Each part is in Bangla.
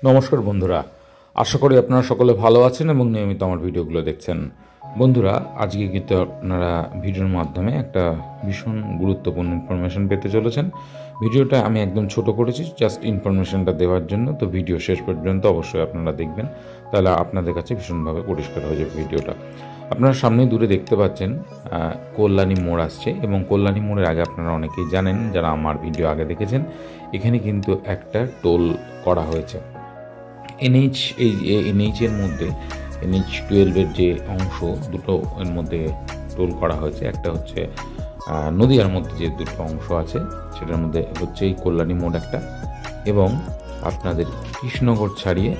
নমস্কার বন্ধুরা, আশা করি আপনারা সকলে ভালো আছেন এবং নিয়মিত আমার ভিডিওগুলো দেখছেন। বন্ধুরা, আজকে কিন্তু আপনারা ভিডিওর মাধ্যমে একটা ভীষণ গুরুত্বপূর্ণ ইনফরমেশন পেতে চলেছেন। ভিডিওটা আমি একদম ছোট করেছি জাস্ট ইনফরমেশনটা দেওয়ার জন্য, তো ভিডিও শেষ পর্যন্ত অবশ্যই আপনারা দেখবেন, তাহলে আপনাদের কাছে ভীষণভাবে পরিষ্কার হয়ে যাবে ভিডিওটা। আপনারা সামনে দূরে দেখতে পাচ্ছেন কল্যাণী মোড় আসছে, এবং কল্যাণী মোড়ের আগে আপনারা অনেকেই জানেন, যারা আমার ভিডিও আগে দেখেছেন, এখানে কিন্তু একটা টোল করা হয়েছে। এনএইচের মধ্যে NH-12 যে অংশ দুটো এর মধ্যে টোল করা হয়েছে। একটা হচ্ছে নদীয়ার মধ্যে যে দুটো অংশ আছে সেটার মধ্যে হচ্ছে এই কল্যাণী মোড় একটা, এবং আপনাদের কৃষ্ণনগর ছাড়িয়ে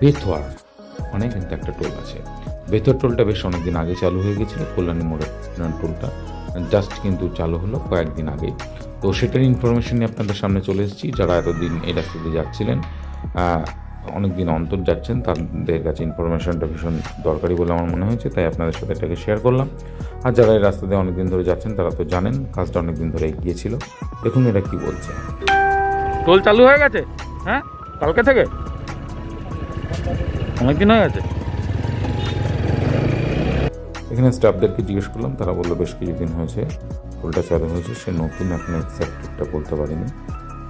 বেথুয়ার ওখানে কিন্তু একটা টোল আছে। বেথুয়ার টোলটা বেশ অনেকদিন আগে চালু হয়ে গেছিলো, কল্যাণী মোড়ের টোলটা জাস্ট কিন্তু চালু হলো কয়েকদিন আগেই। তো সেটার ইনফরমেশন নিয়ে আপনাদের সামনে চলে এসেছি। যারা এতদিন এই রাস্তা দিয়ে যাচ্ছিলেন, অনেক দিন অন্তর যাচ্ছেন, তাদের কাছে ইনফরমেশনটা ভীষণ দরকারি বলে আমার মনে হয়েছে, তাই আপনাদের সাথে এটাকে শেয়ার করলাম। আর যারা এই রাস্তা দিয়ে অনেকদিন ধরে যাচ্ছেন তারা তো জানেন, কাজটা অনেকদিন ধরে এগিয়েছিল। দেখুন এরা কি বলছে। টোল চালু হয়ে গেছে? হ্যাঁ, কালকে থেকে অনেকদিন হয়ে গেছে। এখানে স্টাফদেরকে জিজ্ঞেস করলাম, তারা বললো বেশ কিছুদিন হয়েছে টোলটা চালু হয়েছে, সে নতুন এখন এক্সাক্টটা বলতে পারিনি।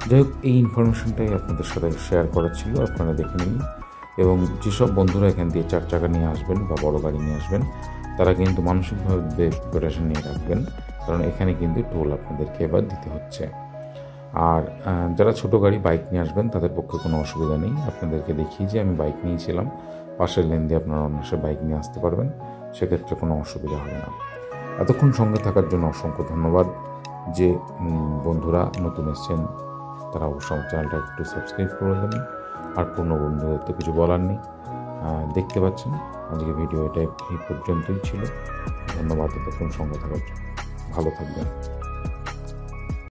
যাই হোক, এই ইনফরমেশনটাই আপনাদের সাথে শেয়ার করার ছিল, আপনারা দেখে নিন। এবং যেসব বন্ধুরা এখান দিয়ে 4 চাকা নিয়ে আসবেন বা বড় গাড়ি নিয়ে আসবেন, তারা কিন্তু মানসিকভাবে প্রিপারেশন নিয়ে রাখবেন, কারণ এখানে কিন্তু টোল আপনাদেরকে এবার দিতে হচ্ছে। আর যারা ছোটো গাড়ি বাইক নিয়ে আসবেন তাদের পক্ষে কোনো অসুবিধা নেই। আপনাদেরকে দেখিয়ে যে আমি বাইক নিয়েছিলাম, পাশের লেন দিয়ে আপনারা অনায়াসে বাইক নিয়ে আসতে পারবেন, সেক্ষেত্রে কোনো অসুবিধা হবে না। এতক্ষণ সঙ্গে থাকার জন্য অসংখ্য ধন্যবাদ। যে বন্ধুরা নতুন এসছেন তারা অবশ্যই আমার চ্যানেলটা একটু সাবস্ক্রাইব করে দেবেন। আর পূর্ণ বন্ধুদের তো কিছু বলার নেই, দেখতে পাচ্ছেন আজকে ভিডিও এটা এই পর্যন্তই ছিল। ধন্যবাদ এতক্ষণ সঙ্গে থাকার জন্য, ভালো থাকবেন।